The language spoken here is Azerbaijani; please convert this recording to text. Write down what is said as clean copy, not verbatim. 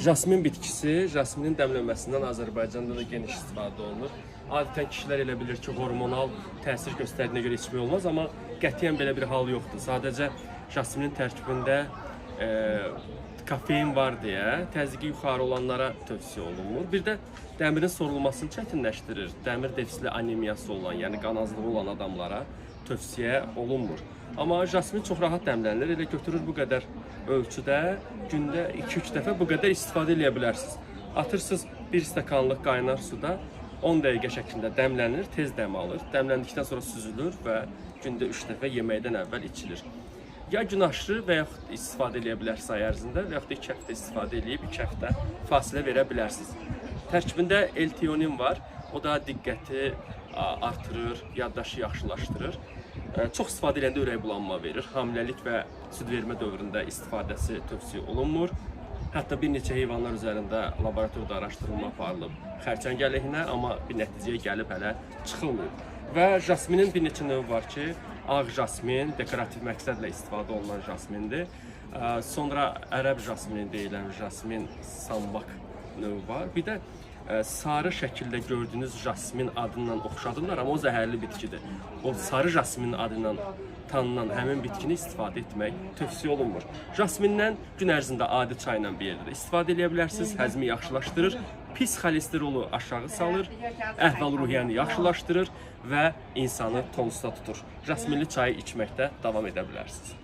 Jasmin bitkisi, jasminin dəmlənməsindən Azərbaycanda da geniş istifadə olunur. Adətən kişilər elə bilir ki, hormonal təsir göstərdiyinə görə içmək olmaz, amma qətiyyən belə bir hal yoxdur. Sadəcə jasminin tərkibində kafein var deyə təzyiqi yuxarı olanlara tövsiyə olunmur. Bir də dəmirin sorulmasını çətinləşdirir. Dəmir defisitli anemiyası olan, yəni qan azlığı olan adamlara tövsiyə olunmur. Amma jasmin çox rahat dəmlənilir. Elə götürür bu qədər ölçüdə, gündə 2-3 dəfə bu qədər istifadə edə bilərsiniz. Atırsınız bir stəkanlıq qaynar suda 10 dəqiqə şəklində dəmlənir, tez dəm alır. Dəmləndikdən sonra süzülür və gündə 3 dəfə yeməkdən əvvəl içilir. Ya gün aşırı və yaxud istifadə edə bilərsiniz ay ərzində və yaxud da 2 həftə istifadə edib 2 həftə fasilə verə bilərsiniz. Tərkibində L-teonin var. O da diqqəti artırır, yaddaşı yaxşılaşdırır. Çox istifadə edəndə ürək bulanma verir. Hamiləlik və süd vermə dövründə istifadəsi tövsiyə olunmur. Hətta bir neçə heyvanlar üzərində laboratorda araşdırılma aparılıb xərçəng əleyhinə, amma bir nəticəyə gəlib hələ çıxılmıyor. Və jasminin bir neçə növü var ki, ağ jasmin, dekorativ məqsədlə istifadə olunan jasmindir. Sonra ərəb jasmini deyilən jasmin sambak növü var. Bir də sarı şəkildə gördüyünüz jasmin adından oxşadırlar, amma o zəhərli bitkidir. O sarı jasmin adından tanınan həmin bitkini istifadə etmək tövsiyə olunmur. Jasmindən gün ərzində adi çayla bir yerdə istifadə edə bilərsiniz, həzmi yaxşılaşdırır, pis xolesterolu aşağı salır, əhval-ruhiyyəni yaxşılaşdırır və insanı tonusda tutur. Jasminli çayı içməkdə davam edə bilərsiniz.